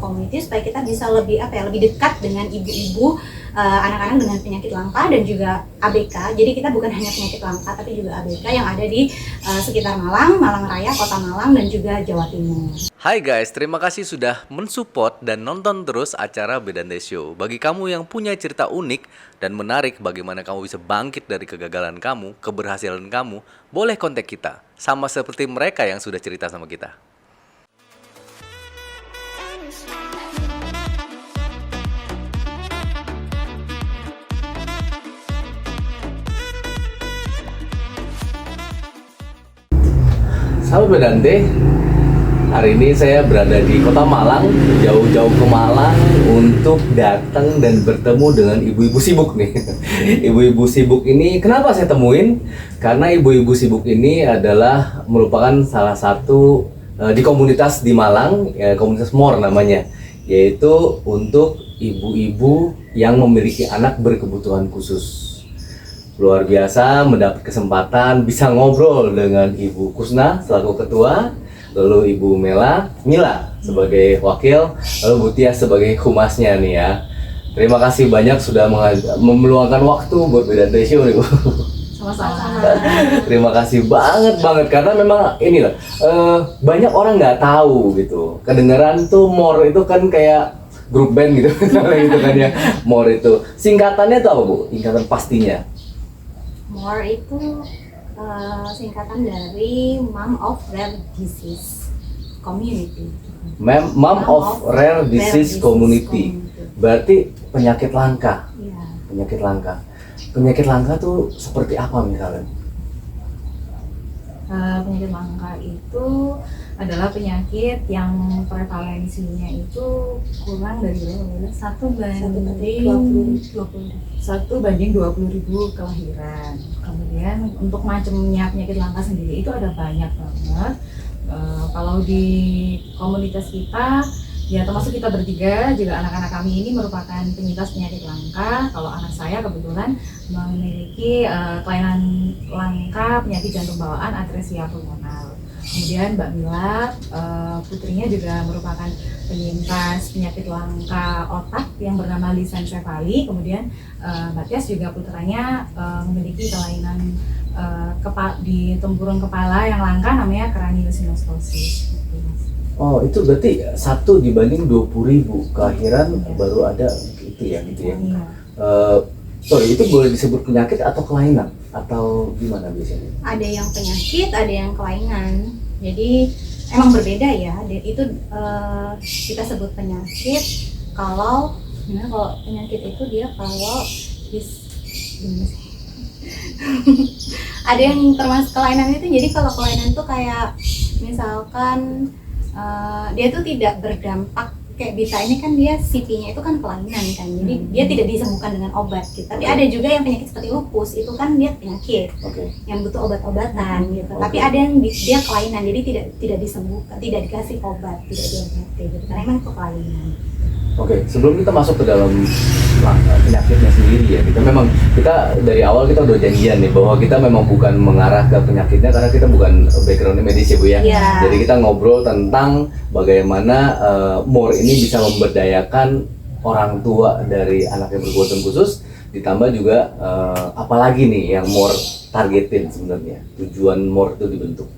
Community supaya kita bisa lebih lebih dekat dengan ibu-ibu, anak-anak dengan penyakit langka dan juga ABK. Jadi kita bukan hanya penyakit langka tapi juga ABK yang ada di sekitar Malang, Malang Raya, Kota Malang dan juga Jawa Timur. Hai guys, terima kasih sudah mensupport dan nonton terus acara Bedante Show. Bagi kamu yang punya cerita unik dan menarik bagaimana kamu bisa bangkit dari kegagalan kamu, keberhasilan kamu, boleh kontak kita. Sama seperti mereka yang sudah cerita sama kita. Sahabat Bedante, hari ini saya berada di Kota Malang, jauh-jauh ke Malang untuk datang dan bertemu dengan ibu-ibu sibuk nih. Ibu-ibu sibuk ini kenapa saya temuin? Karena ibu-ibu sibuk ini adalah merupakan salah satu di komunitas di Malang, komunitas MOR namanya, yaitu untuk ibu-ibu yang memiliki anak berkebutuhan khusus. Luar biasa mendapat kesempatan bisa ngobrol dengan Ibu Kusna selaku ketua, lalu Ibu Mila sebagai wakil, lalu Bu Tias sebagai humasnya nih ya. Terima kasih banyak sudah meluangkan waktu buat Bedante Show nih Bu. Sama-sama. Terima kasih banget karena memang ini loh, banyak orang nggak tahu gitu. Kedengeran tuh MOR itu kan kayak grup band gitu, gitu kan ya. MOR itu singkatannya tuh apa Bu? Singkatan pastinya? MOR itu singkatan dari Mom of Rare Disease Community. Mom of Rare Disease Community. Berarti penyakit langka. Iya. Penyakit langka. Penyakit langka tuh seperti apa misalnya? Penyakit langka itu adalah penyakit yang prevalensinya itu kurang dari berapa? 1/20.000 kelahiran. Kemudian untuk macamnya penyakit langka sendiri itu ada banyak banget. Kalau di komunitas kita, ya termasuk kita bertiga, juga anak-anak kami ini merupakan penyintas penyakit langka. Kalau anak saya kebetulan memiliki kelainan langka penyakit jantung bawaan atresia pulmonal. Kemudian Mbak Mila, putrinya juga merupakan penyintas penyakit langka otak yang bernama lisensefali. Kemudian Mbak Tias juga putranya memiliki kelainan di tempurung kepala yang langka namanya craniosynostoses. Oh, itu berarti 1 dibanding 20.000 kelahiran baru ada gitu ya, gitu ya. Sorry, itu boleh disebut penyakit atau kelainan atau gimana biasanya? Ada yang penyakit, ada yang kelainan. Jadi emang berbeda ya. Itu kita sebut penyakit kalau penyakit itu dia kalau ada yang termasuk kelainan itu. Jadi kalau kelainan itu kayak misalkan dia tuh tidak berdampak kayak bisa ini kan dia CP-nya itu kan kelainan kan, jadi dia tidak disembuhkan dengan obat gitu. Tapi ada juga yang penyakit seperti lupus itu kan dia penyakit yang butuh obat-obatan gitu. Tapi ada yang dia kelainan jadi tidak disembuhkan, tidak dikasih obat, tidak diobati gitu. Karena emang itu kelainan. Oke, sebelum kita masuk ke dalam penyakitnya sendiri ya, kita dari awal kita udah janjian nih bahwa kita memang bukan mengarah ke penyakitnya karena kita bukan background medis ya Bu ya. Yeah. Jadi kita ngobrol tentang bagaimana MOR ini bisa memberdayakan orang tua dari anak yang berkebutuhan khusus, ditambah juga apalagi nih yang MOR targetin sebenarnya, tujuan MOR itu dibentuk.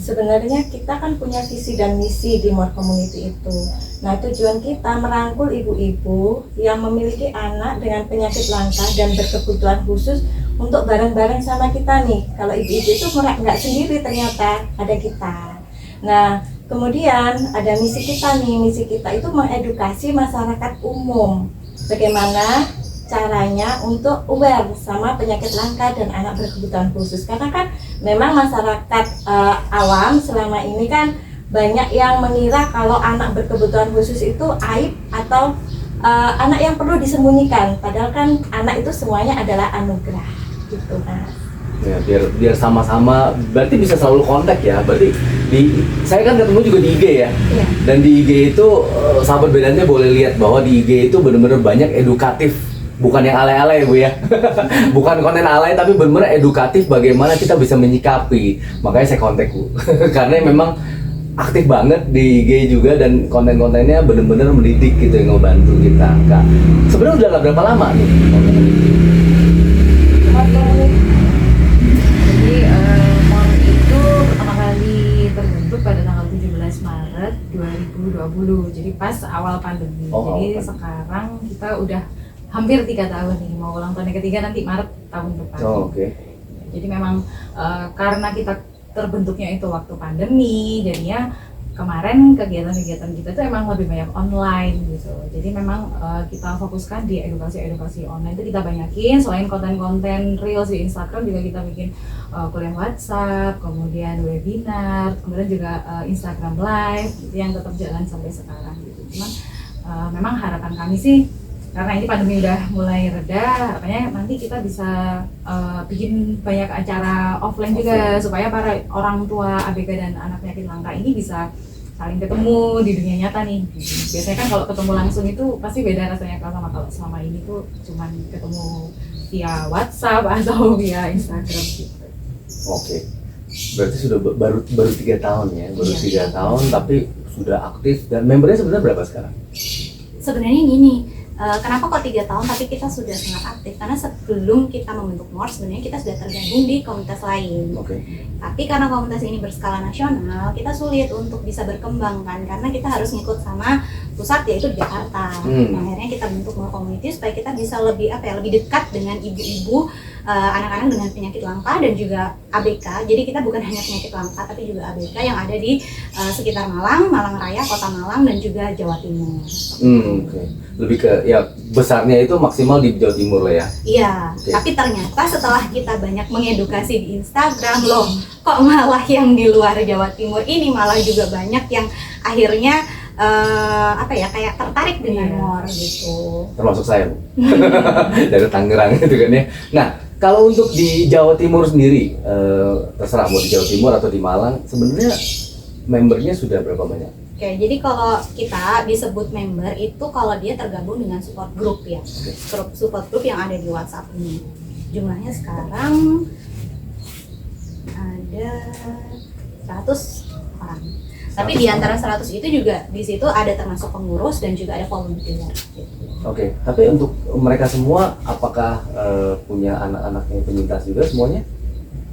Sebenarnya kita kan punya visi dan misi di MOR Community itu. Nah, tujuan kita merangkul ibu-ibu yang memiliki anak dengan penyakit langka dan berkebutuhan khusus untuk bareng-bareng sama kita nih. Kalau ibu-ibu itu nggak sendiri, ternyata ada kita. Nah, kemudian ada misi kita nih. Misi kita itu mengedukasi masyarakat umum. Bagaimana caranya untuk aware sama penyakit langka dan anak berkebutuhan khusus. Karena kan memang masyarakat awam selama ini kan banyak yang mengira kalau anak berkebutuhan khusus itu aib atau anak yang perlu disembunyikan. Padahal kan anak itu semuanya adalah anugerah gitu kan. Ya, biar sama-sama, berarti bisa selalu kontak ya. Berarti saya kan ketemu juga di IG ya. Iya. Dan di IG itu sahabat Bedante boleh lihat bahwa di IG itu benar-benar banyak edukatif. Bukan yang alay-alay Bu ya. Bukan konten alay tapi benar-benar edukatif bagaimana kita bisa menyikapi. Makanya saya kontak Bu. Karena memang aktif banget di IG juga dan konten-kontennya bener-bener mendidik gitu yang ngebantu kita. Kak, sebenarnya udah berapa lama nih? Jadi MOR itu pertama kali terbentuk pada tanggal 17 Maret 2020. Jadi pas awal pandemi. Oh, Jadi awal. sekarang kita udah hampir 3 tahun nih, mau ulang tahun yang ketiga nanti Maret tahun depan. Oh, oke. Jadi memang karena kita terbentuknya itu waktu pandemi, jadinya kemarin kegiatan-kegiatan kita tuh emang lebih banyak online gitu. Jadi memang kita fokuskan di edukasi online itu kita banyakin. Selain konten-konten reels di Instagram juga kita bikin kuliah WhatsApp, kemudian webinar, kemudian juga Instagram Live gitu, yang tetap jalan sampai sekarang gitu. Cuman memang harapan kami sih, karena ini pandemi udah mulai reda, harapannya nanti kita bisa bikin banyak acara offline juga supaya para orang tua ABK dan anak penyakit langka ini bisa saling ketemu di dunia nyata nih. Biasanya kan kalau ketemu langsung itu pasti beda rasanya kalau selama ini tuh cuman ketemu via WhatsApp atau via Instagram gitu. Oke. Berarti sudah baru 3 tahun ya, baru Iya. 3 tahun tapi sudah aktif dan membernya sebenarnya berapa sekarang? Sebenarnya gini, kenapa kok 3 tahun tapi kita sudah sangat aktif? Karena sebelum kita membentuk MOR sebenarnya kita sudah tergabung di komunitas lain. Oke. Tapi karena komunitas ini berskala nasional, kita sulit untuk bisa berkembang kan, karena kita harus ngikut sama pusat yaitu di Jakarta. Nah, akhirnya kita bentuk MOR Community supaya kita bisa lebih lebih dekat dengan ibu-ibu, anak-anak dengan penyakit langka dan juga ABK. Jadi kita bukan hanya penyakit langka tapi juga ABK yang ada di sekitar Malang, Malang Raya, Kota Malang dan juga Jawa Timur. Oke. Lebih ke ya besarnya itu maksimal di Jawa Timur lah ya. Iya, Oke. tapi ternyata setelah kita banyak mengedukasi di Instagram, loh kok malah yang di luar Jawa Timur ini malah juga banyak yang akhirnya kayak tertarik dengan Iya. MOR gitu. Termasuk saya, Bu. Dari Tangerang gitu kan ya. Nah, kalau untuk di Jawa Timur sendiri, terserah mau di Jawa Timur atau di Malang, sebenarnya membernya sudah berapa banyak? Oke, jadi kalau kita disebut member itu kalau dia tergabung dengan support group ya, support group yang ada di WhatsApp ini. Jumlahnya sekarang ada 100 orang. Tapi di antara 100 itu juga di situ ada termasuk pengurus dan juga ada volunteer. Gitu. Oke, tapi untuk mereka semua, apakah punya anak-anaknya penyintas juga semuanya?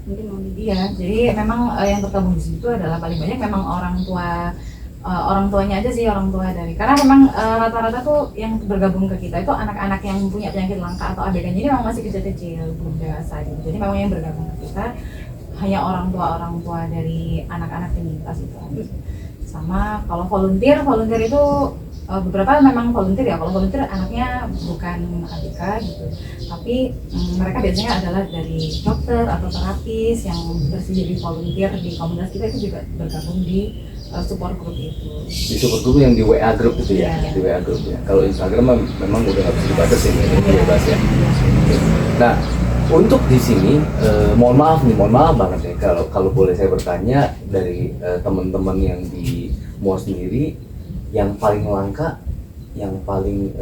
Mungkin mau Iya, jadi memang yang tergabung di situ adalah paling banyak memang orang tuanya aja sih, orang tua dari, karena memang rata-rata tuh yang bergabung ke kita itu anak-anak yang punya penyakit langka atau ABK, jadi memang masih kecil-kecil, belum dewasa gitu. Jadi memang yang bergabung ke kita hanya orang tua dari anak-anak penyintas itu. Sama kalau volunteer itu beberapa memang volunteer ya. Kalau volunteer anaknya bukan ABK gitu, tapi mereka biasanya adalah dari dokter atau terapis yang bersedia jadi volunteer di komunitas kita, itu juga bergabung di support group itu. Di support group yang di WA group itu ya, Iya. di WA group ya. Kalau Instagram memang udah nggak bisa dibatasin ya, ini bebas ya. Nah, untuk di sini, mohon maaf banget ya kalau boleh saya bertanya dari teman-teman yang di MOR sendiri, yang paling langka, yang paling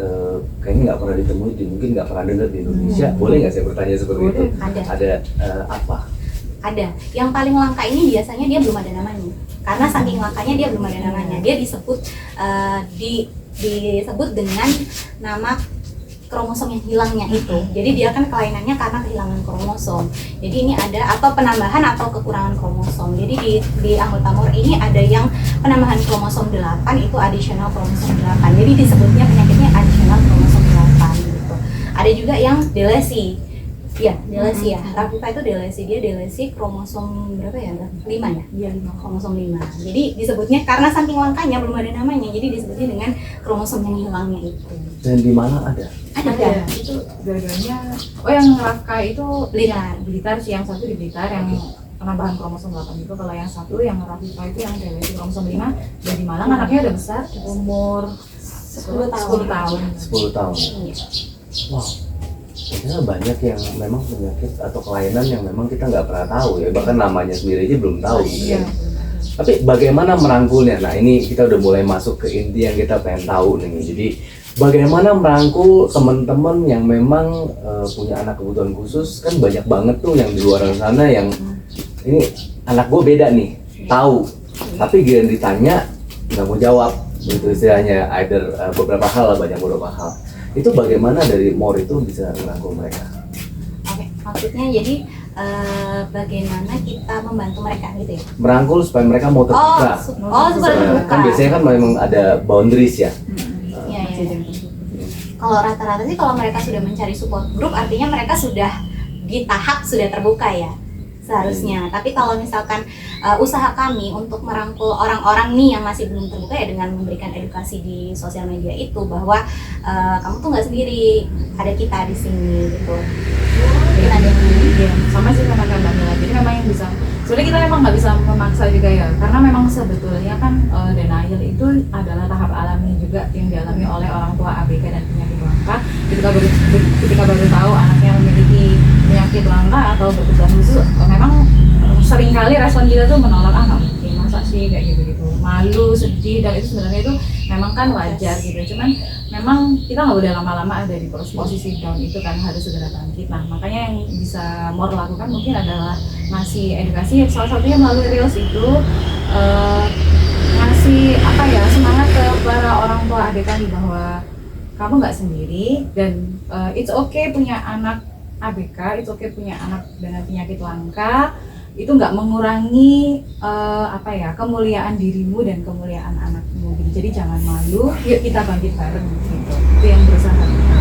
kayaknya nggak pernah ditemui, mungkin nggak pernah dengar di Indonesia, boleh nggak saya bertanya seperti itu? Ada. Ada apa? Ada. Yang paling langka ini biasanya dia belum ada namanya. Karena saking langkanya dia belum ada namanya. Dia disebut disebut dengan nama kromosom yang hilangnya itu. Jadi dia kan kelainannya karena kehilangan kromosom. Jadi ini ada atau penambahan atau kekurangan kromosom. Jadi di anggota MOR ini ada yang penambahan kromosom 8 itu additional kromosom 8. Jadi disebutnya penyakitnya additional kromosom 8 gitu. Ada juga yang delesi. Iya, delesi ya. Rafifa itu delesi, dia delesi kromosom berapa ya? 5 ya? Iya, Kromosom 5. Jadi disebutnya karena saking langkanya belum ada namanya. Jadi disebutnya dengan kromosom yang hilangnya itu. Dan di mana ada? ada. Itu gara-garanya, yang Rafka itu Blitar sih, yang satu di Blitar yang penambahan kromosom 8 itu. Kalau yang satu yang Rafifa itu yang delesi kromosom 5 dari Malang, anaknya udah besar, umur 10 tahun. 10 tahun. Wow. Ternyata banyak yang memang penyakit atau kelainan yang memang kita nggak pernah tahu ya, bahkan namanya sendiri aja belum tahu gitu Iya. ya. Tapi bagaimana merangkulnya? Nah, ini kita udah mulai masuk ke inti yang kita pengen tahu nih. Jadi bagaimana merangkul teman-teman yang memang punya anak kebutuhan khusus? Kan banyak banget tuh yang di luar sana yang ini anak gue beda nih, tahu Tapi giliran ditanya nggak mau jawab, itu istilahnya either beberapa hal lah, banyak beberapa hal. Itu bagaimana dari MOR itu bisa merangkul mereka? Oke, maksudnya jadi bagaimana kita membantu mereka gitu ya? Merangkul supaya mereka mau terbuka. Supaya terbuka. Kan biasanya kan memang ada boundaries ya. Iya, iya. Kalau rata-rata sih kalau mereka sudah mencari support group artinya mereka sudah di tahap sudah terbuka ya seharusnya. Tapi kalau misalkan usaha kami untuk merangkul orang-orang nih yang masih belum terbuka ya dengan memberikan edukasi di sosial media itu bahwa kamu tuh nggak sendiri, ada kita di sini gitu. Mungkin ada Iya, sama sih sama kayak Mbak Mila. Jadi memang yang bisa, sebenarnya kita memang nggak bisa memaksa juga ya, karena memang sebetulnya kan denial itu adalah tahap alami juga yang dialami oleh orang tua ABK dan penyakit langka. Ketika baru tahu anaknya memiliki penyakit langka atau berkebutuhan khusus, memang seringkali respon kita tuh menolak, nggak mungkin, masa sih kayak gitu, malu, sedih, dan itu sebenarnya itu memang kan wajar gitu. Cuman memang kita nggak boleh lama-lama ada di posisi down itu kan, harus segera bangkit. Nah makanya yang bisa MOR lakukan mungkin adalah ngasih edukasi, salah satunya melalui Reels itu ngasih apa ya, semangat ke para orang tua adik tadi bahwa kamu nggak sendiri dan it's okay punya anak ABK, it's okay punya anak dengan penyakit langka. Itu nggak mengurangi apa ya, kemuliaan dirimu dan kemuliaan anakmu. Jadi jangan malu, yuk kita bangkit bareng gitu. Itu yang berusaha kita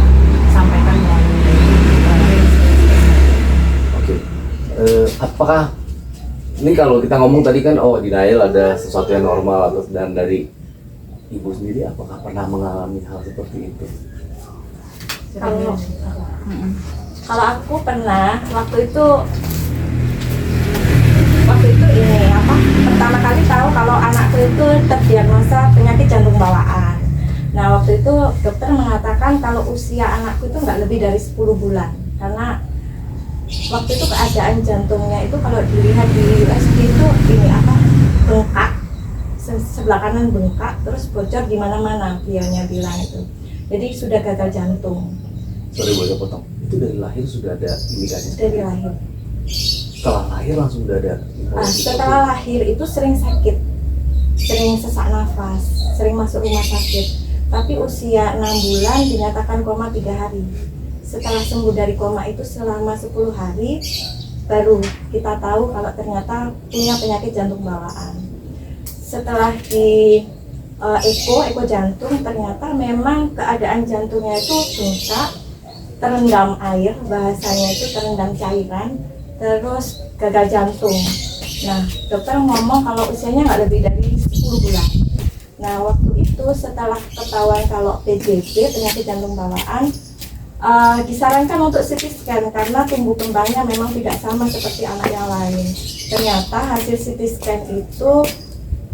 sampaikan melalui Oke. Apakah ini kalau kita ngomong tadi kan denial ada sesuatu yang normal atau dan dari ibu sendiri apakah pernah mengalami hal seperti itu? Kalau aku pernah waktu itu ini apa, pertama kali tahu kalau anakku itu terdiagnosa penyakit jantung bawaan. Nah waktu itu dokter mengatakan kalau usia anakku itu nggak lebih dari 10 bulan, karena waktu itu keadaan jantungnya itu kalau dilihat di USG itu ini apa, bengkak, sebelah kanan bengkak, terus bocor di mana-mana, beliaunya bilang itu. Jadi sudah gagal jantung. Sorry boleh potong. Itu dari lahir sudah ada indikasi? Dari lahir. Setelah lahir langsung udah ada? Setelah lahir itu sering sakit, sering sesak nafas, sering masuk rumah sakit. Tapi usia 6 bulan dinyatakan koma 3 hari. Setelah sembuh dari koma itu selama 10 hari, baru kita tahu kalau ternyata punya penyakit jantung bawaan. Setelah di eko jantung, ternyata memang keadaan jantungnya itu bengkak, terendam air, bahasanya itu terendam cairan, terus gagal jantung. Nah, dokter ngomong kalau usianya nggak lebih dari 10 bulan. Nah, waktu itu setelah ketahuan kalau PJB, penyakit jantung bawaan, disarankan untuk CT scan karena tumbuh kembangnya memang tidak sama seperti anak yang lain. Ternyata hasil CT scan itu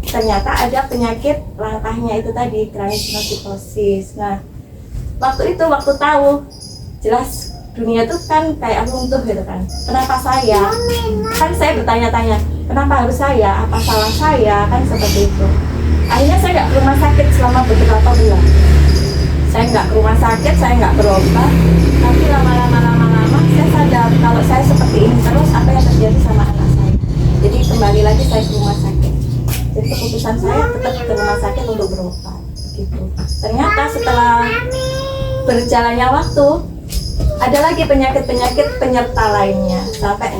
ternyata ada penyakit langkahnya itu tadi, craniosynostosis. Nah, waktu tahu, jelas dunia tuh kan kayak runtuh gitu kan. Kenapa saya? Kan saya bertanya-tanya, kenapa harus saya? Apa salah saya? Kan seperti itu. Akhirnya saya nggak ke rumah sakit selama beberapa bulan. Saya nggak ke rumah sakit, saya nggak berobat. Tapi lama-lama saya sadar kalau saya seperti ini terus, apa yang terjadi sama anak saya. Jadi kembali lagi saya ke rumah sakit. Jadi keputusan saya tetap ke rumah sakit untuk berobat. Gitu. Ternyata setelah berjalannya waktu, ada lagi penyakit penyerta lainnya sampai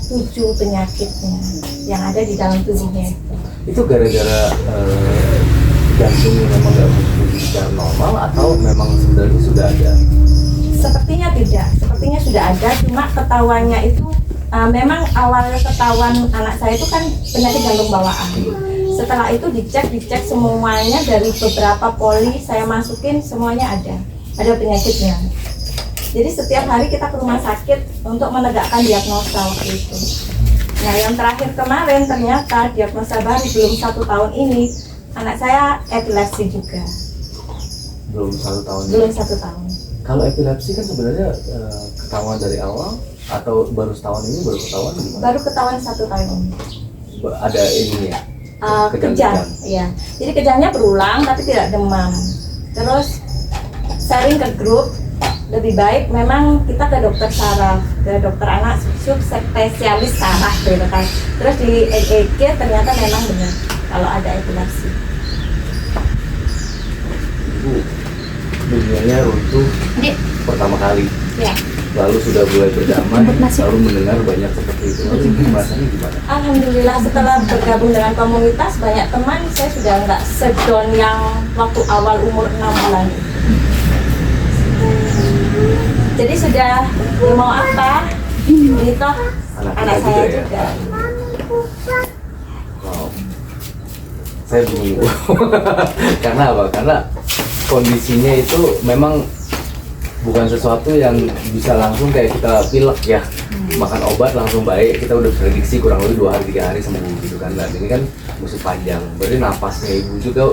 7 penyakitnya yang ada di dalam tubuhnya. Itu gara-gara jantungnya memang nggak berfungsi secara normal atau memang sebenarnya sudah ada? Sepertinya tidak, sepertinya sudah ada, cuma ketahuannya itu memang awal ketahuan anak saya itu kan penyakit jantung bawaan. Setelah itu dicek semuanya, dari beberapa poli saya masukin semuanya ada penyakitnya. Jadi setiap hari kita ke rumah sakit untuk menegakkan diagnosa waktu itu. Nah yang terakhir kemarin ternyata diagnosa baru belum 1 tahun ini, anak saya epilepsi juga. Belum 1 tahun? Belum 1 tahun. Kalau epilepsi kan sebenarnya ketahuan dari awal atau baru setahun ini baru ketahuan gimana? Baru ketahuan 1 tahun ini. Ada ininya? Kejang, iya. Jadi kejangnya berulang tapi tidak demam. Terus sharing ke grup, lebih baik memang kita ke dokter saraf, ke dokter anak subspesialis saraf gitu kan. Terus di EEG ternyata memang benar kalau ada epilepsi. Ibu dunianya runtuh Dek. pertama kali, Ya, lalu sudah mulai berdamai, lalu mendengar banyak seperti itu. Lalu ibu merasanya gimana? alhamdulillah setelah bergabung dengan komunitas banyak teman, saya sudah nggak sedon yang waktu awal umur 6 bulan. Jadi sudah ya mau apa? Ini toh anak saya juga. Wow. Saya bingung. Karena apa? Karena kondisinya itu memang bukan sesuatu yang bisa langsung kayak kita pilek ya, makan obat langsung baik. Kita udah prediksi kurang lebih 2 hari 3 hari sembuh gitu kan. Nah ini kan mesti panjang, berarti napasnya ibu juga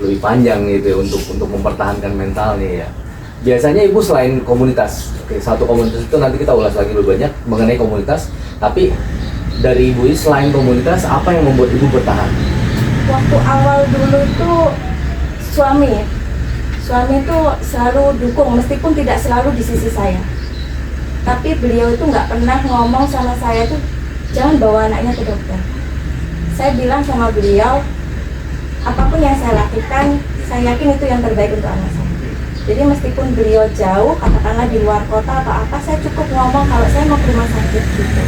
lebih panjang gitu ya, untuk mempertahankan mentalnya ya. Biasanya ibu selain komunitas, oke, satu komunitas itu nanti kita ulas lagi lebih banyak mengenai komunitas. Tapi dari ibu ini selain komunitas, apa yang membuat ibu bertahan? Waktu awal dulu tuh suami itu selalu dukung meskipun tidak selalu di sisi saya. Tapi beliau itu nggak pernah ngomong sama saya tuh jangan bawa anaknya ke dokter. Saya bilang sama beliau apapun yang saya lakukan, saya yakin itu yang terbaik untuk anak saya. Jadi meskipun beliau jauh, katakanlah di luar kota atau apa, saya cukup ngomong kalau saya mau ke rumah sakit gitu.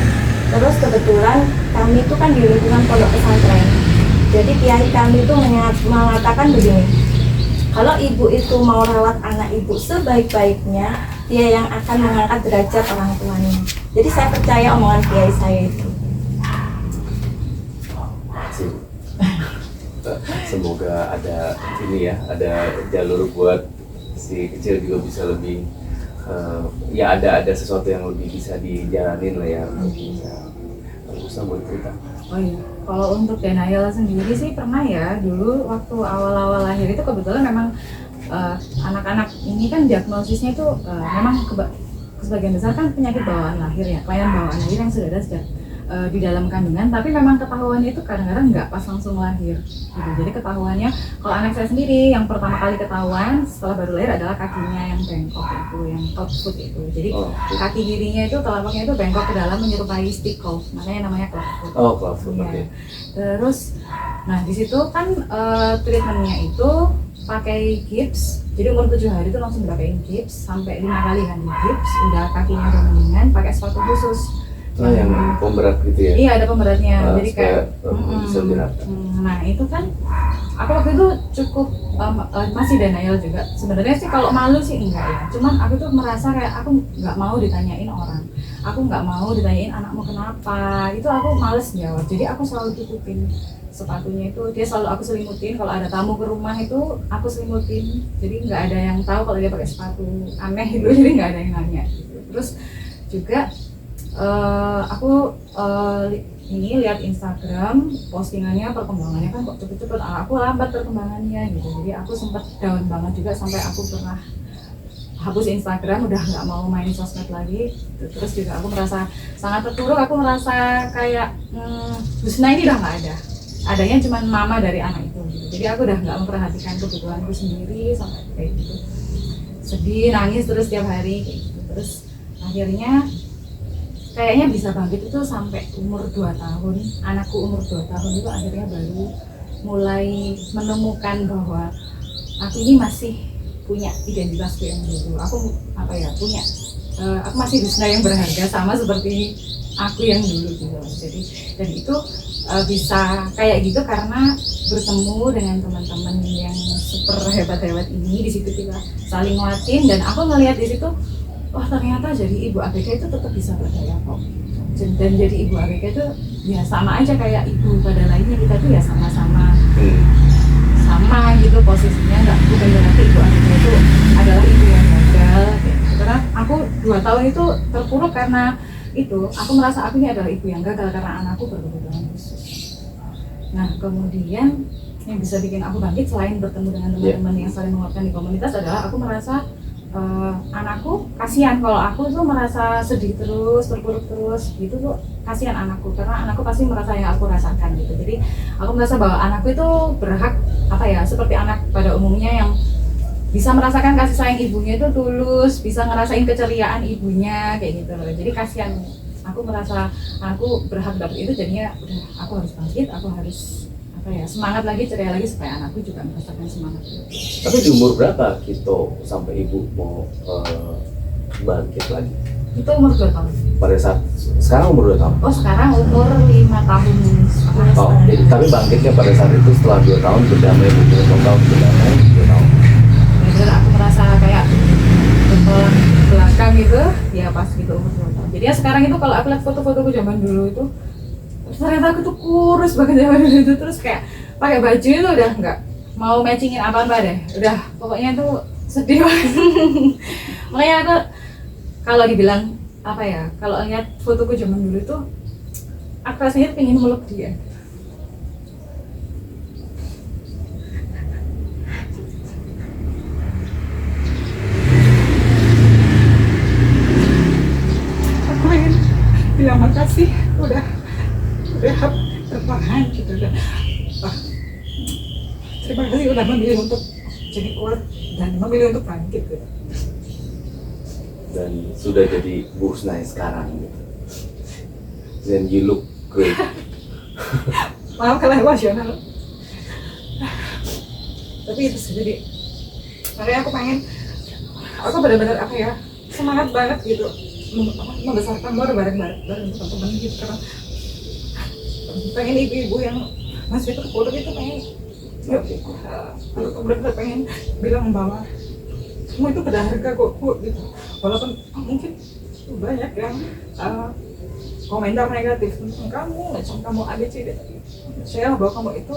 Terus kebetulan kami itu kan di lingkungan pondok pesantren. Jadi kiai kami itu mengatakan begini, kalau ibu itu mau rawat anak ibu sebaik-baiknya, dia yang akan mengangkat derajat orang tuanya. Jadi saya percaya omongan kiai saya itu. Semoga ada ini ya, ada jalur buat si kecil juga bisa lebih ya ada sesuatu yang lebih bisa dijalanin lah ya, bisa buat cerita. Oh iya, kalau untuk Daniel sendiri sih pernah ya, dulu waktu awal-awal lahir itu kebetulan memang anak-anak ini kan diagnosisnya itu memang sebagian besar kan penyakit bawaan lahir ya, kelainan bawaan lahir yang sudah ada sejak di dalam kandungan, tapi memang ketahuannya itu kadang-kadang nggak pas langsung lahir gitu. Jadi ketahuannya, kalau anak saya sendiri yang pertama kali ketahuan setelah baru lahir adalah kakinya yang bengkok itu, yang top foot itu. Jadi kaki kirinya itu telapaknya itu bengkok ke dalam menyerupai stick calf, makanya namanya club foot. Oh, club foot, oke. Ya. Terus, nah di situ kan treatmentnya itu pakai gips. Jadi umur 7 hari itu langsung dipakein gips, sampai 5 kali kan di gips, udah kakinya udah mendingan, pakai sepatu khusus. Oh, yang pemberat gitu ya? Iya, ada pemberatnya. Jadi kayak bisa berat. Nah itu kan aku waktu itu cukup masih denial juga. Sebenarnya sih kalau malu sih enggak ya. Cuman aku tuh merasa kayak aku nggak mau ditanyain orang. Aku nggak mau ditanyain anakmu kenapa. Itu aku males jawab. Jadi aku selalu tutupin sepatunya itu. Dia selalu aku selimutin. Kalau ada tamu ke rumah itu aku selimutin. Jadi nggak ada yang tahu kalau dia pakai sepatu aneh itu. Jadi nggak ada yang nanya. Gitu. Terus juga aku ini lihat Instagram postingannya, perkembangannya kan kok cepet-cepet, aku lambat perkembangannya gitu. Jadi aku sempat down banget juga sampai aku pernah hapus Instagram, udah nggak mau main sosmed lagi. Terus juga aku merasa sangat terpuruk, aku merasa kayak Husna ini udah nggak ada, adanya cuma mama dari anak itu gitu. Jadi aku udah nggak memperhatikan kebutuhanku sendiri sampai kayak gitu, sedih, nangis terus tiap hari kayak gitu. Terus akhirnya kayaknya bisa bangkit itu sampai umur 2 tahun. Anakku umur 2 tahun itu akhirnya baru mulai menemukan bahwa aku ini masih punya identitasku yang dulu. Aku punya aku masih Husna yang berharga sama seperti aku yang dulu gitu. Jadi dan itu bisa kayak gitu karena bertemu dengan teman-teman yang super hebat-hebat ini. Di situ kita saling nguatin dan aku ngelihat di situ, wah ternyata jadi ibu ABK itu tetap bisa berdaya kok. Dan jadi ibu ABK itu ya sama aja kayak ibu pada lainnya, kita tuh ya sama-sama sama gitu posisinya, bukan berarti ibu ABK itu adalah ibu yang gagal gitu. Karena aku 2 tahun itu terpuruk karena itu, aku merasa aku ini adalah ibu yang gagal karena anakku berkebutuhan khusus. Nah kemudian yang bisa bikin aku bangkit selain bertemu dengan teman-teman yang saling menguatkan di komunitas adalah aku merasa anakku kasihan kalau aku tuh merasa sedih terus, terpuruk terus gitu tuh, kasihan anakku karena anakku pasti merasa yang aku rasakan gitu. Jadi aku merasa bahwa anakku itu berhak seperti anak pada umumnya bisa merasakan kasih sayang ibunya itu tulus, bisa ngerasain keceriaan ibunya kayak gitu loh. Jadi kasihan, aku merasa aku berhak dapet itu, jadinya udah aku harus bangkit, aku harus apa ya, semangat lagi, ceria lagi supaya anakku juga merasakan semangat itu. Tapi di umur berapa Kito sampai ibu mau bangkit lagi? Itu umur 2 tahun. Pada saat sekarang umur 2 tahun. Oh sekarang umur 5 tahun setengah. Oh, jadi tapi bangkitnya pada saat itu setelah 2 tahun berdamai dengan total berdamai 2 tahun. Bener, aku merasa kayak bertolak belakang gitu ya pas gitu umur 2 tahun. Jadi ya sekarang itu kalau aku lihat foto-fotoku zaman dulu itu, ternyata aku tuh kurus banget zaman dulu itu, terus kayak pakai baju itu udah nggak mau matchingin apa-apa deh, udah pokoknya tuh sedih banget. Makanya aku kalau dibilang apa ya, kalau lihat fotoku zaman dulu tuh aku rasanya pengen meluk dia. Aku pengen bilang makasih udah tertahan gitu, udah terima kasih udah memilih untuk jadi kuat dan memilih untuk bangkit gitu. Dan sudah jadi Bu Husnai sekarang gitu. Dan you look great. Maaf kalau emosional, tapi itu sih, jadi makanya aku pengen, aku benar-benar apa ya, semangat banget gitu membesarkan bareng-bareng teman-teman gitu, karena pengen ibu-ibu yang masih terpuruk itu pengen yuk, aku benar-benar pengen bilang bahwa semua itu berharga kok Bu, gitu. Walaupun mungkin banyak yang komentar negatif tentang kamu, macam kamu ABCD, saya bahwa kamu itu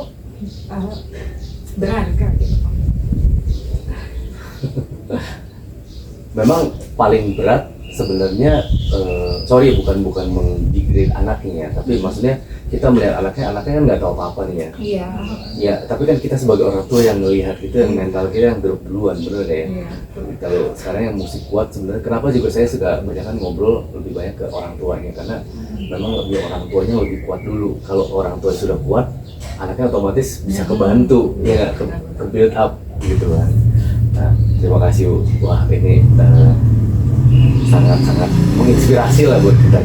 berharga gitu. Memang paling berat sebenarnya, sorry bukan mendegrade anaknya ya, tapi maksudnya kita melihat anaknya kan nggak tahu apa-apa nih ya. Iya. Ya, tapi kan kita sebagai orang tua yang melihat itu, yang mental kita yang drop duluan, bener deh ya. Iya. Kalau sekarang yang musik kuat sebenarnya, kenapa juga saya suka banyak ngobrol lebih banyak ke orang tuanya, karena memang lebih orang tuanya lebih kuat dulu. Kalau orang tua sudah kuat, anaknya otomatis bisa kebantu, ya ke build up gitu kan. Nah, terima kasih Bu. Wah ini sangat menginspirasi lah buat kita.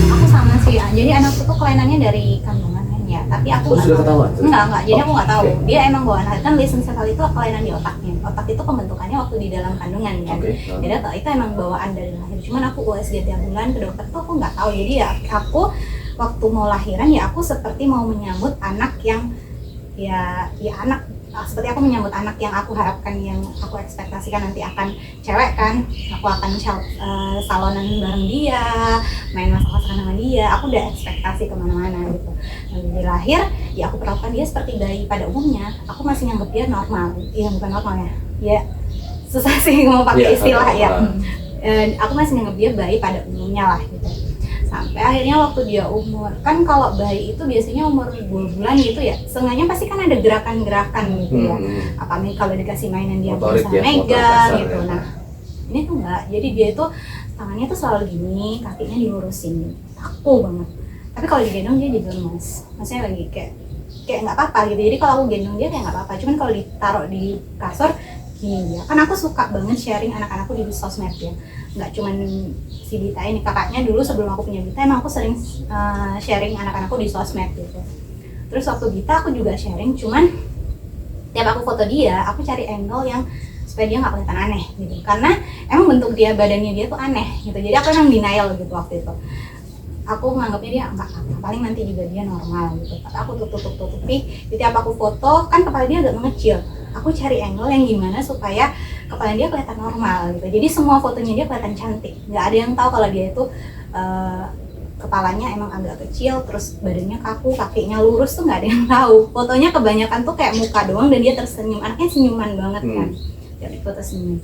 Aku sama sih ya. Jadi anakku tuh kelainannya dari kandungan kan ya. Tapi aku nggak sudah tahu. ketahuan? Enggak. Jadi aku nggak tahu. Oke. Dia emang bawaan kan lisensefali itu kelainan di otaknya. Otak itu pembentukannya waktu di dalam kandungan kan. Oke. Jadi itu emang bawaan dari lahir. Cuman aku USG tiap bulan ke dokter tuh aku nggak tahu. Jadi ya aku waktu mau lahiran ya aku seperti mau menyambut anak yang ya anak seperti aku menyambut anak yang aku harapkan, yang aku ekspektasikan nanti akan cewek kan, aku akan salonan bareng dia, main masak-masakan sama dia, aku udah ekspektasi kemana-mana gitu. Jadi lahir ya aku perlakukan dia seperti bayi pada umumnya, aku masih nganggep dia normal, ya bukan normal ya susah sih mau pakai istilah ya. Aku masih nganggep dia bayi pada umumnya lah gitu. Sampai akhirnya waktu dia umur, kan kalau bayi itu biasanya umur 2 bulan gitu ya, setengahnya pasti kan ada gerakan-gerakan gitu ya. Apa nih kalau dikasih mainan dia Motorik bisa ya, megang motor gitu. kasar ya. Nah ini tuh enggak, jadi dia itu tangannya tuh selalu gini, kakinya dilurusin, kaku banget. Tapi kalau digendong dia jadi lemas, maksudnya lagi kayak nggak apa-apa gitu. Jadi kalau aku gendong dia kayak nggak apa-apa, cuman kalau ditaruh di kasur gini ya. Kan aku suka banget sharing anak-anakku di sosmed ya, nggak cuman si Dita ini, kakaknya dulu sebelum aku punya Dita emang aku sering sharing anak-anakku di sosmed gitu. Terus waktu Dita aku juga sharing, cuman tiap aku foto dia aku cari angle yang supaya dia nggak kelihatan aneh gitu, karena emang bentuk dia, badannya dia tuh aneh gitu. Jadi aku emang denial gitu waktu itu, aku nganggapnya dia nggak apa, paling nanti juga dia normal gitu. Tapi aku tutupi, tiap aku foto kan kepala dia agak mengecil, aku cari angle yang gimana supaya kepala dia kelihatan normal gitu. Jadi semua fotonya dia kelihatan cantik, nggak ada yang tahu kalau dia itu kepalanya emang agak kecil, terus badannya kaku, kakinya lurus, tuh nggak ada yang tahu. Fotonya kebanyakan tuh kayak muka doang dan dia tersenyum, anaknya senyuman banget kan. Jadi foto senyum.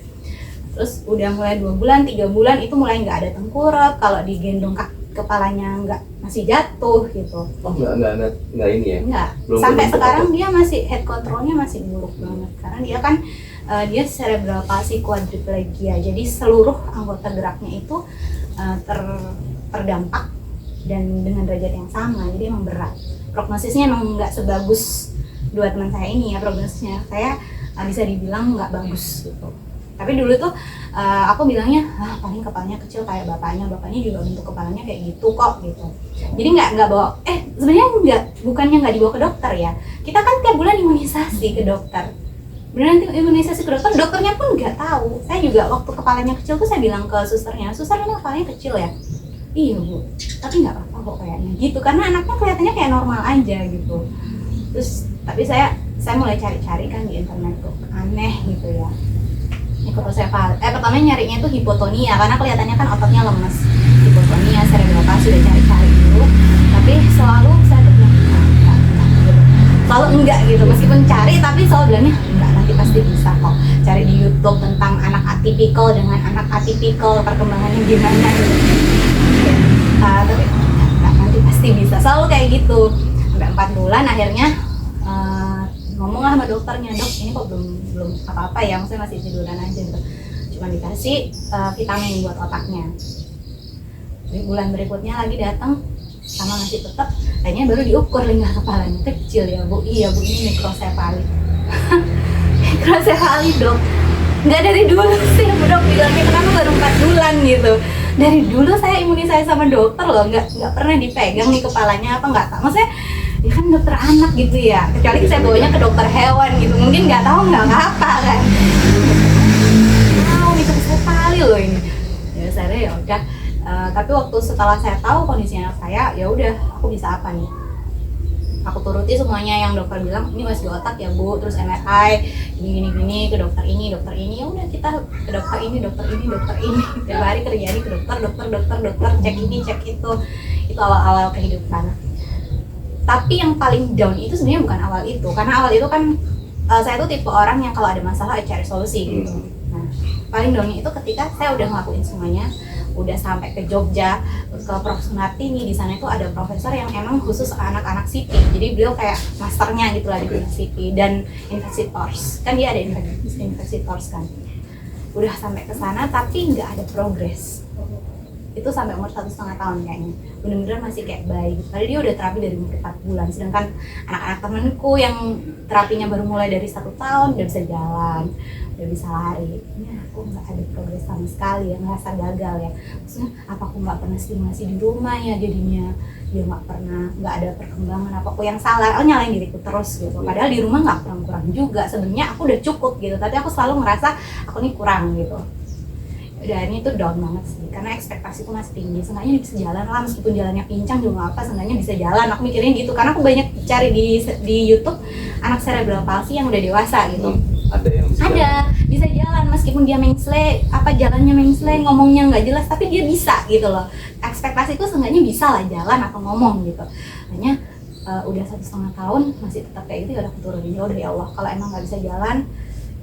Terus udah mulai 2 bulan, 3 bulan itu mulai nggak ada tengkurap, kalau digendong kepalanya nggak, masih jatuh gitu. Oh nggak ini ya? Enggak. Belum Sampai bentuk sekarang apa? dia masih head controlnya masih buruk banget, karena dia kan dia cerebral palsy quadriplegia, jadi seluruh anggota geraknya itu terdampak dan dengan derajat yang sama, jadi emang berat. prognosisnya emang nggak sebagus dua teman saya ini ya, prognosisnya saya bisa dibilang nggak bagus gitu. Tapi dulu tuh aku bilangnya paling kepalanya kecil kayak bapaknya juga bentuk kepalanya kayak gitu kok gitu. Jadi nggak bawa, sebenarnya bukannya nggak dibawa ke dokter ya, kita kan tiap bulan imunisasi ke dokter. Beneran imunisasi ke dokter, dokternya pun nggak tahu. Saya juga waktu kepalanya kecil tuh saya bilang ke susternya, suster ini kepalanya kecil ya? Iya bu, tapi nggak apa-apa kok kayaknya gitu, karena anaknya kelihatannya kayak normal aja gitu. Terus tapi saya mulai cari-cari kan di internet tuh, aneh gitu ya. Mikrosefali, pertama nyarinya itu hipotonia karena kelihatannya kan ototnya lemes. Hipotonia, cerebral palsy, udah cari-cari dulu, tapi selalu saya tuh bilang enggak gitu. Selalu enggak gitu, meskipun cari tapi selalu bilangnya enggak, nanti pasti bisa kok. Cari di YouTube tentang anak atipikal dengan anak atipikal, perkembangannya gimana gitu. Tapi enggak, nanti pasti bisa, selalu kayak gitu. Sampai 4 bulan akhirnya ngomonglah sama dokternya, dok ini kok belum apa-apa ya, maksudnya masih tiduran aja gitu. Cuma dikasih vitamin buat otaknya. Di bulan berikutnya lagi datang sama ngasih tetap, kayaknya baru diukur lingkar kepalanya kecil ya bu. Iya bu, ini mikrosefali. Mikrosefali dok. Nggak dari dulu sih bu dok bilangnya, kenapa baru 4 bulan gitu. Dari dulu saya imunisasi sama dokter loh, nggak pernah dipegang nih kepalanya apa nggak tahu. Maksudnya ya kan dokter anak gitu ya, kecuali saya bawanya ke dokter hewan gitu, mungkin nggak tahu nggak apa kan. Wow, mikrosefali loh ini. Ya saya ya udah. Tapi waktu setelah saya tahu kondisi anak saya, ya udah aku bisa apa nih? Aku turuti semuanya yang dokter bilang, ini masih di otak ya bu, terus MRI, gini ke dokter ini, ya udah kita ke dokter ini. Tiap hari kerjanya ke dokter, cek ini, cek itu awal-awal kehidupan. Tapi yang paling down itu sebenarnya bukan awal itu, karena awal itu kan saya tuh tipe orang yang kalau ada masalah cari solusi gitu. Nah, paling downnya itu ketika saya udah ngelakuin semuanya, udah sampai ke Jogja, ke Prof. Sunartini. Di sana itu ada profesor yang emang khusus anak-anak CP, jadi beliau kayak masternya gitu lah di bidang CP dan investigators, kan dia ada investigators kan. Udah sampai ke sana tapi nggak ada progres. Itu sampai umur 1,5 tahun kayaknya, bener-bener masih kayak bayi. Padahal dia udah terapi dari umur 4 bulan, sedangkan anak-anak temenku yang terapinya baru mulai dari 1 tahun udah bisa jalan, udah bisa lari. Ya aku nggak ada progres sama sekali ya, ngerasa gagal ya. Maksudnya apa aku nggak pernah stimulasi di rumah ya, jadinya dia nggak ada perkembangan, apa aku yang salah, nyalain diriku terus gitu. Padahal di rumah nggak kurang juga, sebenarnya aku udah cukup gitu, tapi aku selalu ngerasa aku nih kurang gitu. Dan itu down banget sih, karena ekspektasiku masih tinggi. Seenggaknya bisa jalan lah, meskipun jalannya pincang juga nggak apa, seenggaknya bisa jalan. Aku mikirnya gitu, karena aku banyak cari di YouTube anak cerebral palsy yang udah dewasa gitu. Ada yang bisa jalan meskipun dia mengsle, jalannya mengsle, ngomongnya nggak jelas, tapi dia bisa gitu loh. Ekspektasiku seenggaknya bisa lah jalan atau ngomong gitu. Hanya udah 1,5 tahun masih tetap kayak gitu, ya udah aku turunin. Udah ya Allah, kalau emang nggak bisa jalan,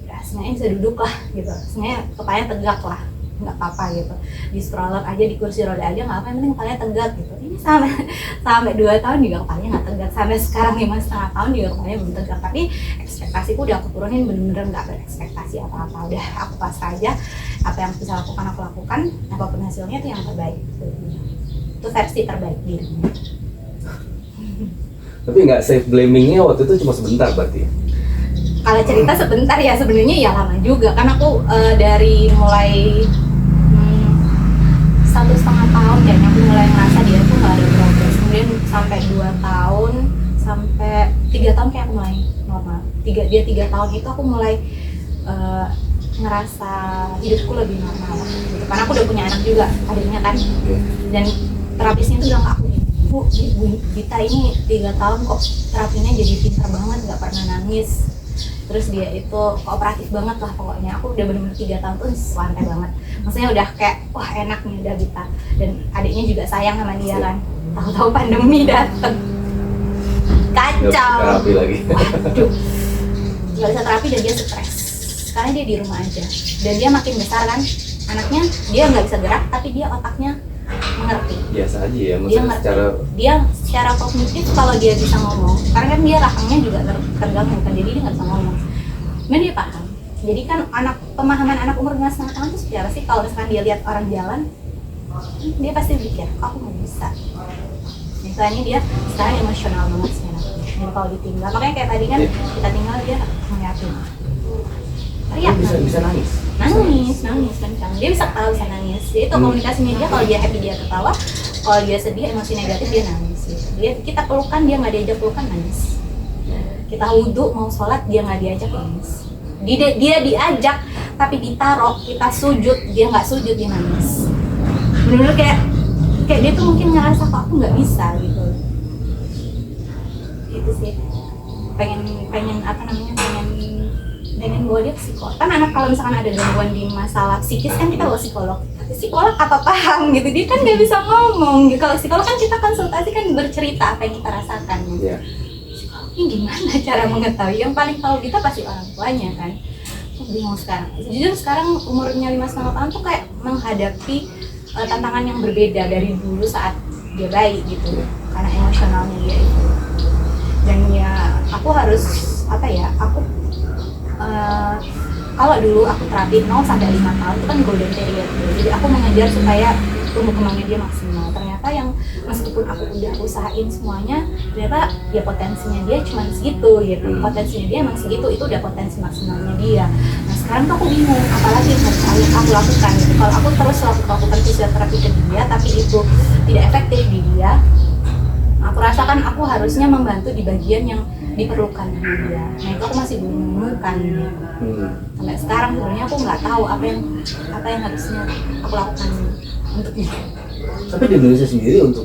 ya seenggaknya bisa duduk lah gitu. Seenggaknya kepalanya tegak lah, nggak apa-apa gitu, di stroller aja, di kursi roda aja nggak apa, yang penting kepalanya tegak gitu. Ini sampai 2 tahun juga kepalanya nggak tegak, sampai sekarang 5,5 tahun juga kepalanya belum tegak. Tapi ekspektasiku udah aku turunin, bener-bener nggak berekspektasi apa-apa, udah aku pasrah aja, apa yang bisa lakukan aku lakukan, apapun hasilnya itu yang terbaik gitu. Itu versi terbaik dirinya. Tapi nggak self blamingnya waktu itu cuma sebentar berarti? Kalau cerita sebentar ya, sebenarnya ya lama juga kan. Aku dari mulai 1,5 tahun kayaknya aku mulai ngerasa dia tuh nggak ada progres. Kemudian sampai 2 tahun, sampai 3 tahun kayak aku mulai normal. 3 tahun itu aku mulai ngerasa hidupku lebih normal gitu. Karena aku udah punya anak juga, adiknya kan. Dan terapisnya tuh bilang ke aku, Bu Gita ini 3 tahun kok terapinya jadi pintar banget, nggak pernah nangis. Terus dia itu kooperatif banget lah pokoknya. Aku udah bener-bener 3 tahun tuh santai banget. Maksudnya udah kayak wah enak nih udah Gita. Dan adiknya juga sayang sama dia kan. Tahu-tahu pandemi dateng, kacau. Terapi lagi. Waduh, nggak bisa terapi dan dia stres. Karena dia di rumah aja. Dan dia makin besar kan. Anaknya dia nggak bisa gerak, tapi dia otaknya mengerti. Biasa aja ya, maksudnya dia secara kognitif kalau dia bisa ngomong, karena kan dia rahangnya juga terganggu kan, jadi dia nggak bisa ngomong. Kemudian dia paham. Jadi kan pemahaman anak umur 5,5 tahun itu seperti apa sih? Kalau misalkan dia lihat orang jalan, dia pasti pikir, aku nggak bisa. Ya Soalnya dia sekarang emosional banget sih anaknya. Jadi kalau ditinggal, makanya kayak tadi kan kita tinggal dia ngeliatin. Teriak Bisa nangis. nangis kencang. Dia bisa ketawa, bisa nangis. Jadi itu komunikasinya dia, kalau dia happy dia ketawa, kalau dia sedih, emosi negatif dia nangis gitu. Kita pelukan, dia nggak diajak pelukan, nangis. Kita wudhu mau sholat, dia nggak diajak, nangis. Dia diajak tapi ditaruh, kita sujud, dia nggak sujud, dia nangis. Bener-bener kayak dia tuh mungkin ngerasa kok aku nggak bisa gitu. Itu sih pengen apa namanya, pengen bawa dia ke psikolog. Kan anak kalau misalkan ada gangguan di masalah psikis kan kita bawa psikolog. Tapi psikolog apa paham gitu, dia kan nggak bisa ngomong gitu. Kalau psikolog kan kita konsultasi kan bercerita apa yang kita rasakan. Iya. Ini gimana cara mengetahui? Yang paling tahu kita pasti orang tuanya kan. Aku bingung sekarang. Jujur sekarang umurnya 5,5 tahun tuh kayak menghadapi tantangan yang berbeda dari dulu saat dia bayi gitu. Karena emosionalnya dia itu. Dan ya aku harus apa ya? Kalau dulu aku terapi 0 sampai 5 tahun itu kan golden period. Jadi aku mengejar supaya tumbuh kembangnya dia maksimal. Ternyata yang meskipun aku udah usahain semuanya, ternyata ya potensinya dia cuma segitu gitu. Potensinya dia emang segitu, itu udah potensi maksimalnya dia. Nah sekarang tuh aku bingung, apalagi yang harus aku lakukan gitu. Kalau aku terus lakukan fisioterapi ke dia, tapi itu tidak efektif di dia, aku rasakan aku harusnya membantu di bagian yang diperlukan di dia. Nah itu aku masih belum menemukan. Sampai sekarang sebenarnya aku nggak tahu apa yang harusnya aku lakukan untuk dia. Tapi di Indonesia sendiri untuk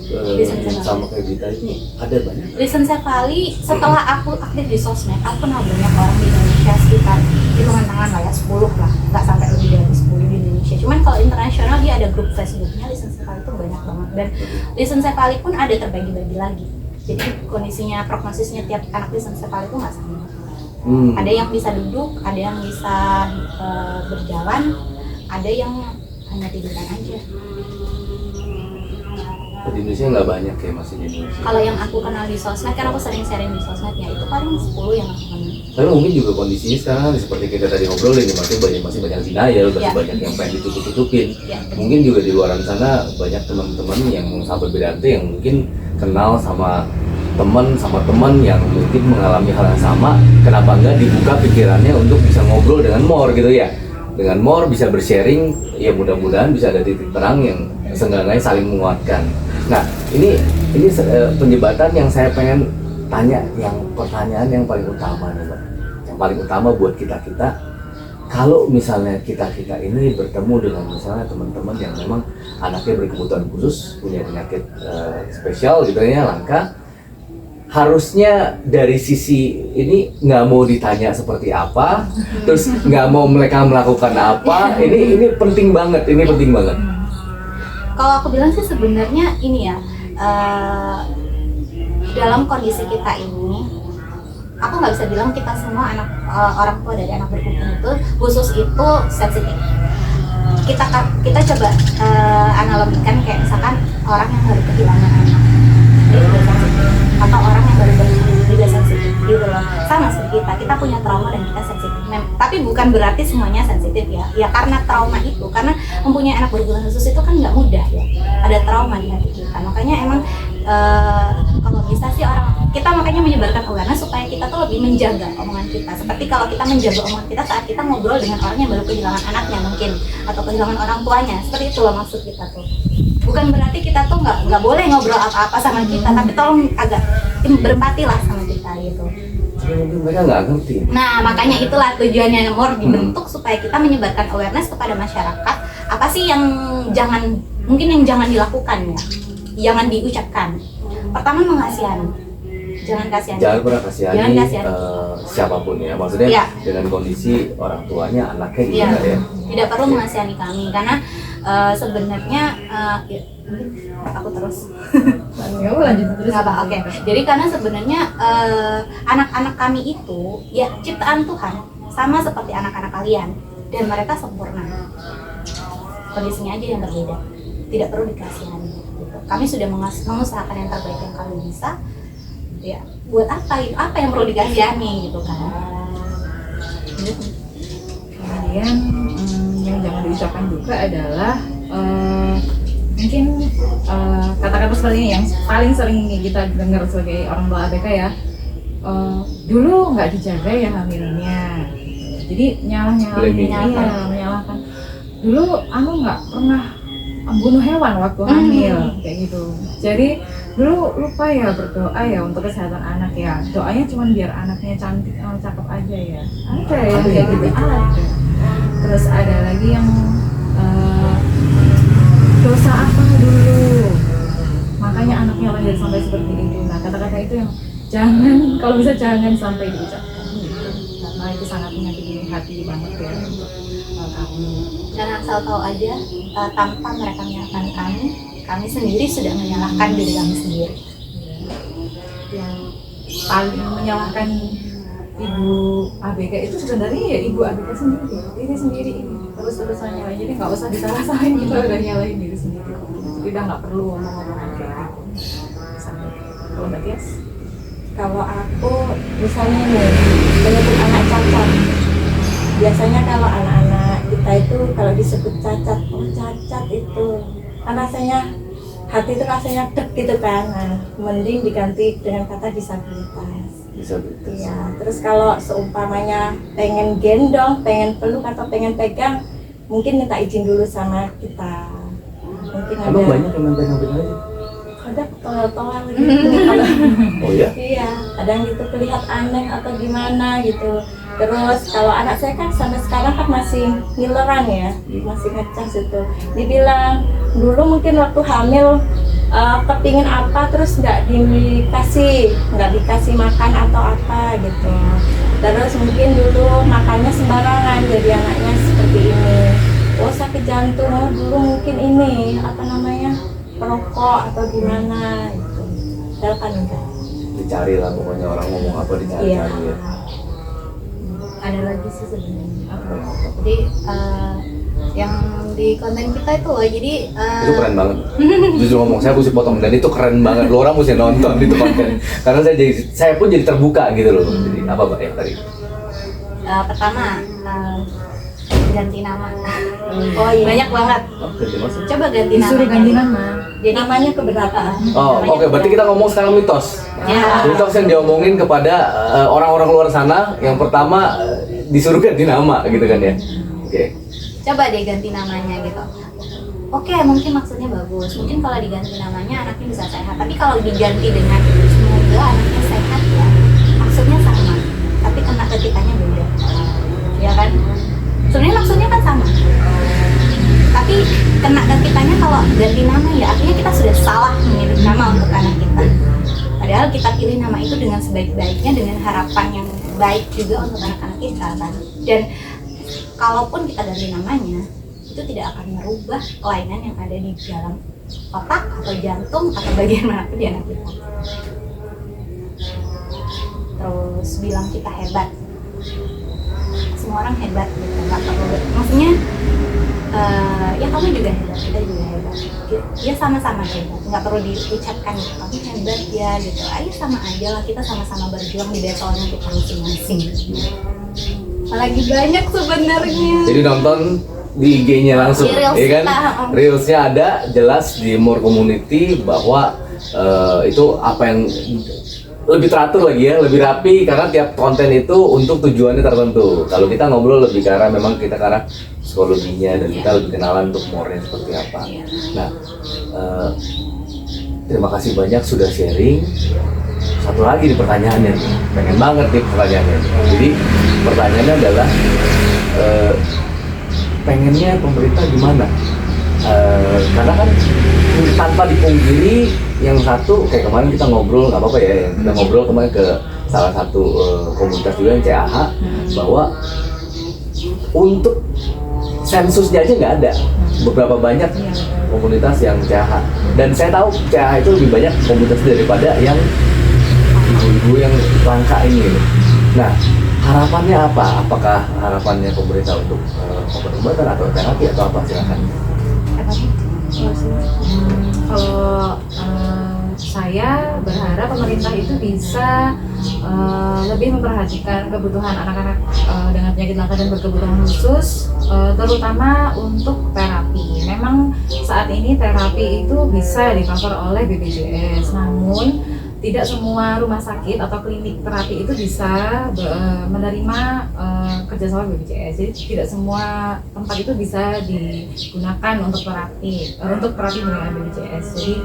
sama kayak Dita ini ada banyak. Lisensefali setelah aku aktif di sosmed, aku kenal banyak orang di Indonesia, sekitar hitungan tangan lah ya, 10 lah, nggak sampai lebih dari 10 di Indonesia. Cuman kalau internasional dia ada grup Facebooknya, lisensefali itu banyak banget, dan lisensefali pun ada terbagi-bagi lagi. Jadi kondisinya, prognosisnya tiap anak lisensefali itu nggak sama. Ada yang bisa duduk, ada yang bisa berjalan, ada yang hanya tiduran aja. Di Indonesia nggak banyak ya, masih di Indonesia. Kalau yang aku kenal di sosmed, kan aku sering sharing di sosmed ya, itu paling 10 yang aku kenal. Tapi mungkin juga kondisinya sekarang kan seperti kita tadi ngobrolin, masih banyak denial, masih banyak yang pengen ditutup-tutupin. Mungkin juga di luar sana banyak teman-teman yang sahabat Bedante yang mungkin kenal sama teman yang mungkin mengalami hal yang sama. Kenapa enggak dibuka pikirannya untuk bisa ngobrol dengan more gitu ya? Dengan more bisa bersharing, ya mudah-mudahan bisa ada titik terang yang seenggaknya saling menguatkan. Nah, ini penjembatan yang saya pengen tanya, yang pertanyaan yang paling utama nih, Mbak. Yang paling utama buat kita kalau misalnya kita ini bertemu dengan misalnya teman-teman yang memang anaknya berkebutuhan khusus, punya penyakit spesial gitu ya, langka, harusnya dari sisi ini nggak mau ditanya seperti apa, terus nggak mau mereka melakukan apa, ini penting banget, Kalau aku bilang sih sebenarnya ini ya, dalam kondisi kita ini, aku nggak bisa bilang kita semua orang tua dari anak berkebutuhan itu khusus itu sensitif. Kita coba analogikan kayak misalkan orang yang baru kehilangan anak, dia juga sensitif, atau orang yang baru juga sensitif gitu loh. Sama seperti kita punya trauma dan kita sensitif. Tapi bukan berarti semuanya sensitif ya karena trauma itu, karena mempunyai anak berkebutuhan khusus itu kan nggak mudah ya, ada trauma di hati kita. Makanya emang kalau bisa sih kita makanya menyebarkan awareness supaya kita tuh lebih menjaga omongan kita. Seperti kalau kita menjaga omongan kita saat kita ngobrol dengan orang yang baru kehilangan anaknya mungkin, atau kehilangan orang tuanya, seperti itu loh maksud kita tuh. Bukan berarti kita tuh nggak boleh ngobrol apa-apa sama kita, tapi tolong agak berempati lah sama kita gitu. Mungkin mereka nggak ngerti. Nah makanya itulah tujuannya more dibentuk supaya kita menyebarkan awareness kepada masyarakat. Apa sih yang jangan dilakukan ya, jangan diucapkan. Pertama mengasihani, jangan pernah kasihani siapapun ya, maksudnya dengan kondisi orang tuanya, anaknya juga ya. Tidak perlu mengasihani kami karena sebenarnya aku terus lanjut terus. Oke. Jadi karena sebenarnya anak-anak kami itu ya ciptaan Tuhan, sama seperti anak-anak kalian, dan mereka sempurna. Kondisinya aja yang berbeda, tidak perlu dikasihani gitu. Kami sudah mengusahakan yang terbaik yang kami bisa ya. Buat apa yang perlu dikasihani gitu kan. Kemudian yang jangan diucapkan juga adalah mungkin kata-kata seperti ini yang paling sering kita dengar sebagai orang tua ABK ya. Dulu nggak dijaga ya hamilnya, jadi menyalahkan. Dulu aku nggak pernah membunuh hewan waktu hamil kayak gitu. Jadi dulu lupa ya berdoa ya untuk kesehatan anak ya. Doanya cuma biar anaknya cantik, cakep aja ya. Ada yang kayak gitu, ada. Terus ada lagi yang dosa apa dulu, makanya anaknya lahir sampai seperti itu. Nah kata-kata itu yang jangan, kalau bisa jangan sampai diucapkan gitu. Karena itu sangat menyakiti hati banget ya untuk kami. Dan asal tahu aja, tanpa mereka menyalahkan kami sendiri sudah menyalahkan diri kami sendiri. Yang paling menyalahkan ibu ABK itu sebenarnya ya ibu ABK sendiri, diri sendiri ini terus-terusan nyalahin. Jadi nggak usah disalah-salahin, kita udah nyalahin diri sendiri. Jadi udah nggak perlu ngomong-ngomongan kayak gitu. Kalau Mbak Tias? Kalau aku misalnya nih menyebut anak cacat, biasanya kalau anak-anak kita itu kalau disebut cacat, oh cacat itu kan rasanya hati itu rasanya deg gitu kan. Nah, mending diganti dengan kata disabilitas. Iya, terus kalau seumpamanya pengen gendong, pengen peluk atau pengen pegang, mungkin minta izin dulu sama kita. Mungkin Emang ada banyak yang pegang-pegang aja? ada tolol-tolol gitu. Oh ya? Iya, kadang gitu terlihat aneh atau gimana gitu. Terus kalau anak saya kan sampai sekarang kan masih ngileran ya, masih ngecas itu. Dibilang dulu mungkin waktu hamil kepingin apa terus nggak dikasih makan atau apa gitu. Terus mungkin dulu makannya sembarangan jadi anaknya seperti ini. Oh sakit jantung, oh, dulu mungkin ini apa namanya perokok atau gimana gitu. Padahal kan enggak. Dicari lah pokoknya orang ngomong apa dicari Iya. ya. Ada lagi sih sebenarnya. Jadi yang di konten kita itu loh, jadi Itu keren banget. Jujur ngomong, saya mesti potong dan itu keren banget. Lo orang mesti nonton itu konten. Karena saya pun jadi terbuka gitu loh. Jadi apa Mbak ya tadi? pertama ganti nama. Oh iya. Banyak banget. Oh, ganti maksud? Coba ganti nama. Disuruh ganti nama. Jadi Namanya keberatan. Oh, oke. Berarti kita ngomong sekarang mitos. Ya. Mitos yang diomongin kepada orang-orang luar sana. Yang pertama disuruh ganti nama gitu kan ya. Oke. Coba deh ganti namanya gitu. Oke, mungkin maksudnya bagus. Mungkin kalau diganti namanya anaknya bisa sehat. Tapi kalau diganti dengan semoga anaknya sehat ya, maksudnya sama. Tapi kena ketikanya beda. Ya kan? Sebenarnya maksudnya kan sama. Tapi kena ketikanya kalau ganti nama ya artinya kita sudah salah memilih nama untuk anak kita. Padahal kita pilih nama itu dengan sebaik-baiknya, dengan harapan yang baik juga untuk anak-anak kita kan. Dan kalaupun kita ganti namanya, itu tidak akan merubah kelainan yang ada di dalam otak atau jantung atau bagian manapun di anak kita. Terus bilang kita hebat. Semua orang hebat gitu, nggak perlu. Maksudnya, ya kamu juga hebat, kita juga hebat. Ya sama-sama hebat, nggak perlu diucapkan gitu. Kamu hebat ya gitu. Ayo sama aja lah, kita sama-sama berjuang di battle-nya kita masing-masing. Lagi banyak sebenarnya. Jadi nonton di IG-nya langsung, Di Reels ya kan? kita, Reels-nya ada jelas di More Community bahwa itu apa yang lebih teratur lagi ya, lebih rapi karena tiap konten itu untuk tujuannya tertentu. Kalau kita ngobrol lebih ke arah memang kita ke arah psikologinya dan kita lebih kenalan untuk more-nya seperti apa. Nah, terima kasih banyak sudah sharing. Satu lagi di pertanyaannya nih, pengen banget nih pertanyaannya. Jadi pertanyaannya adalah pengennya pemerintah gimana? Karena kan tanpa dipungkiri yang satu kayak kemarin kita ngobrol nggak apa-apa ya, kita ngobrol kemarin ke salah satu komunitas juga yang CAH bahwa untuk sensusnya aja nggak ada beberapa banyak komunitas yang CAH dan saya tahu CAH itu lebih banyak komunitas daripada yang ibu-ibu yang langka ini. Nah, harapannya apa? Apakah harapannya pemerintah untuk obat-obatan atau terapi atau apa? Silakan. Kalau saya berharap pemerintah itu bisa lebih memperhatikan kebutuhan anak-anak dengan penyakit langka dan berkebutuhan khusus, terutama untuk terapi. Memang saat ini terapi itu bisa di-cover oleh BPJS, namun tidak semua rumah sakit atau klinik terapi itu bisa menerima kerjasama BPJS. Jadi tidak semua tempat itu bisa digunakan untuk terapi menggunakan BPJS. Jadi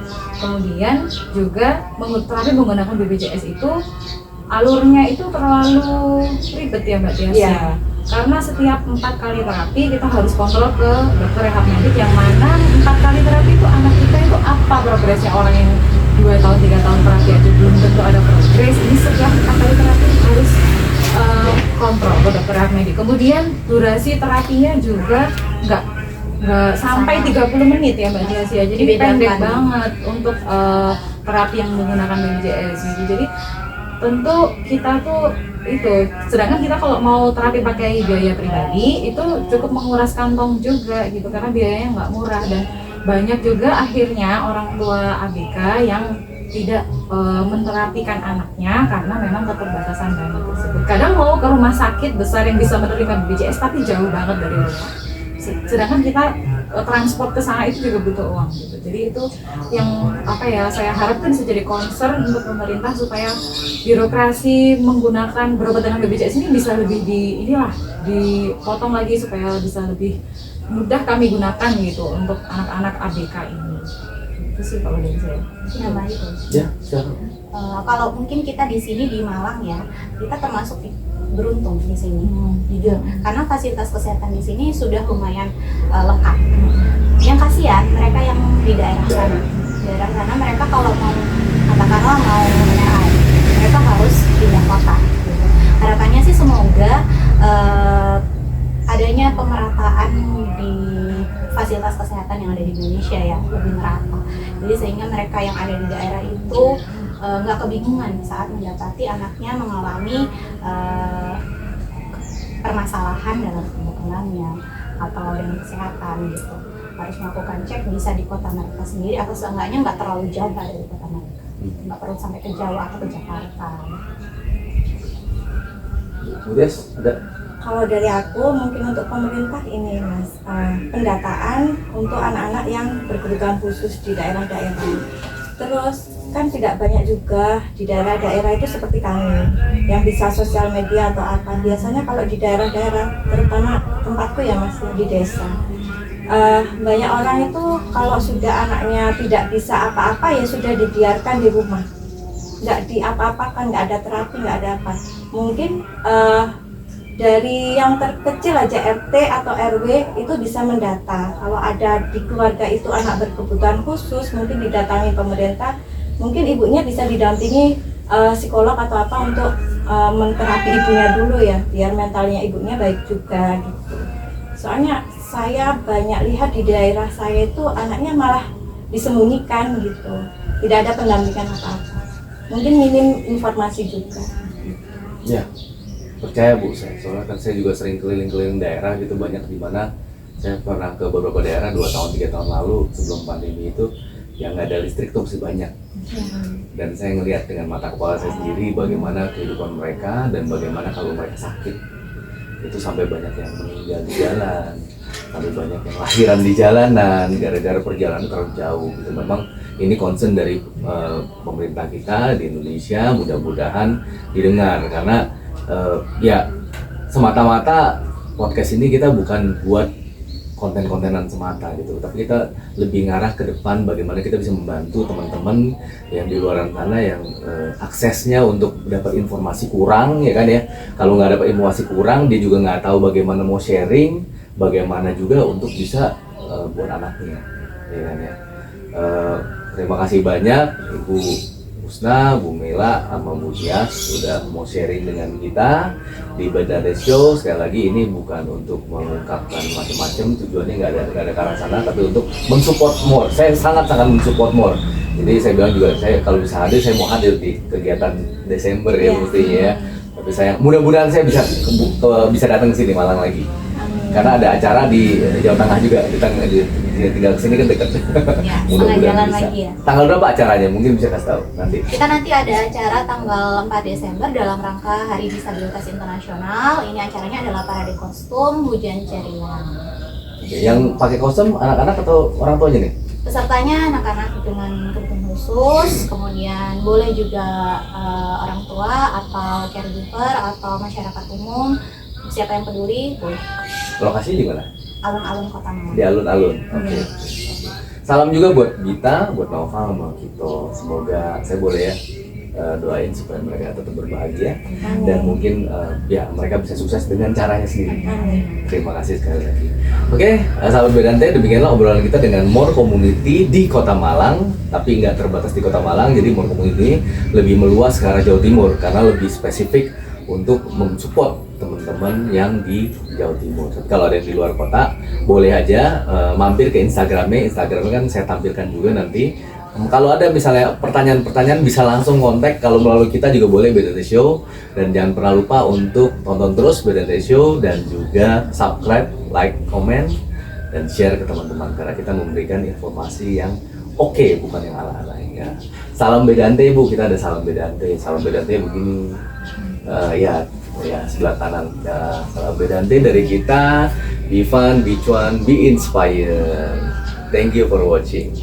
kemudian juga terapi menggunakan BPJS itu alurnya itu terlalu ribet ya Mbak Tias. Iya. Karena setiap 4 kali terapi kita harus kontrol ke dokter rehab medik, yang mana 4 kali terapi itu anak kita itu apa progresnya. Orang yang 2 tahun 3 tahun terapi aja belum tentu ada progres. Ini setiap 4 kali terapi harus kontrol ke dokter rehab medik. Kemudian durasi terapinya juga nggak sampai 30 menit ya Mbak Tias ya. Jadi pendek banget untuk terapi yang menggunakan BPJS gitu. Jadi tentu kita tuh itu, sedangkan kita kalau mau terapi pakai biaya pribadi itu cukup menguras kantong juga gitu, karena biayanya nggak murah. Dan banyak juga akhirnya orang tua ABK yang tidak menterapikan anaknya karena memang keterbatasan dana tersebut. Kadang mau ke rumah sakit besar yang bisa menerima BPJS tapi jauh banget dari rumah, sedangkan kita transport ke sana itu juga butuh uang gitu. Jadi itu yang saya harapkan bisa jadi concern untuk pemerintah, supaya birokrasi menggunakan berobat dengan BPJS ini bisa lebih dipotong lagi supaya bisa lebih mudah kami gunakan gitu untuk anak-anak ABK ini. Itu sih kalau dari saya. Ya baik. Ya, silakan. Kalau mungkin kita di sini di Malang ya, kita termasuk beruntung di sini, jujur, karena fasilitas kesehatan di sini sudah lumayan lengkap. Yang kasihan mereka yang di daerah sana, mereka kalau mau katakanlah mau MRI, mereka harus pindah kota. Gitu. Harapannya sih semoga adanya pemerataan di fasilitas kesehatan yang ada di Indonesia ya, lebih merata. Jadi sehingga mereka yang ada di daerah itu nggak kebingungan saat mendapati anaknya mengalami permasalahan dalam perkembangannya atau dengan kesehatan gitu. Harus melakukan cek bisa di kota mereka sendiri, atau seenggaknya nggak terlalu jauh dari kota mereka, nggak perlu sampai ke Jawa atau ke Jakarta. Yes, ada. Kalau dari aku mungkin untuk pemerintah ini Mas, pendataan untuk anak-anak yang berkebutuhan khusus di daerah-daerah. Terus kan tidak banyak juga di daerah-daerah itu seperti kami yang bisa sosial media atau apa. Biasanya kalau di daerah-daerah, terutama tempatku ya Mas, di desa, banyak orang itu kalau sudah anaknya tidak bisa apa-apa ya sudah dibiarkan di rumah, nggak diapa-apakan, nggak ada terapi, nggak ada apa. Mungkin dari yang terkecil aja RT atau RW itu bisa mendata kalau ada di keluarga itu anak berkebutuhan khusus, mungkin didatangi pemerintah, mungkin ibunya bisa didampingi psikolog atau apa untuk menterapi ibunya dulu ya, biar mentalnya ibunya baik juga gitu. Soalnya saya banyak lihat di daerah saya itu anaknya malah disembunyikan gitu, tidak ada pendampingan apa-apa, mungkin minim informasi juga. Ya, percaya Bu, soalnya kan saya juga sering keliling-keliling daerah gitu, banyak di mana saya pernah ke beberapa daerah 2 tahun 3 tahun lalu sebelum pandemi itu yang nggak ada listrik tuh masih banyak. Dan saya ngelihat dengan mata kepala saya sendiri bagaimana kehidupan mereka dan bagaimana kalau mereka sakit itu sampai banyak yang meninggal di jalan, sampai banyak yang lahiran di jalanan gara-gara perjalanan terlalu jauh gitu. Memang ini concern dari pemerintah kita di Indonesia, mudah-mudahan didengar, karena ya semata-mata podcast ini kita bukan buat konten-kontenan semata gitu, tapi kita lebih ngarah ke depan bagaimana kita bisa membantu teman-teman yang di luar sana yang aksesnya untuk dapat informasi kurang ya kan ya. Kalau nggak dapat informasi kurang, dia juga nggak tahu bagaimana mau sharing, bagaimana juga untuk bisa buat anaknya ya kan ya. Terima kasih banyak Ibu Husna, Bu Mela, sama Bu Tias sudah mau sharing dengan kita di Bedades Show. Sekali lagi ini bukan untuk mengungkapkan macam-macam, tujuannya nggak ada ke arah sana, tapi untuk mensupport more. Saya sangat-sangat mensupport more. Jadi saya bilang juga, saya kalau bisa hadir, saya mau hadir di kegiatan Desember ya mestinya ya. Tapi saya mudah-mudahan saya bisa datang ke sini Malang lagi. Karena ada acara di Jawa Tengah juga, kita tinggal kesini kan dekat. Ya, setengah Mudah-mudahan jalan bisa. lagi ya. Tanggal berapa acaranya? Mungkin bisa kasih tahu nanti. Kita nanti ada acara tanggal 4 Desember dalam rangka Hari Disabilitas Internasional. Ini acaranya adalah parade kostum hujan ceria. Oke, yang pakai kostum anak-anak atau orang tuanya nih? Pesertanya anak-anak dengan kebutuhan khusus, kemudian boleh juga orang tua atau caregiver atau masyarakat umum, siapa yang peduli boleh. Lokasinya di mana? Alun-alun Kota Malang. Di alun-alun. Oke. Salam juga buat Gita, buat Nova sama Kito. Semoga saya boleh ya doain supaya mereka tetap berbahagia dan mungkin ya mereka bisa sukses dengan caranya sendiri. Terima kasih sekali lagi. Oke, sahabat Bedante, demikianlah obrolan kita dengan More Community di Kota Malang, tapi nggak terbatas di Kota Malang. Jadi More Community lebih meluas ke arah Jawa Timur karena lebih spesifik untuk mensupport teman-teman yang di Jawa Timur. Kalau ada yang di luar kota, boleh aja mampir ke Instagramnya kan saya tampilkan juga nanti. Kalau ada misalnya pertanyaan-pertanyaan bisa langsung kontak, kalau melalui kita juga boleh Bedante Show. Dan jangan pernah lupa untuk tonton terus Bedante Show dan juga subscribe, like, komen, dan share ke teman-teman karena kita memberikan informasi yang oke, bukan yang ala-ala ya. Salam Bedante Bu, kita ada salam Bedante. Salam Bedante begini. Ya sebelah kanan ya, salam Bedante dari kita. Be fun, be cuan, be inspired. Thank you for watching.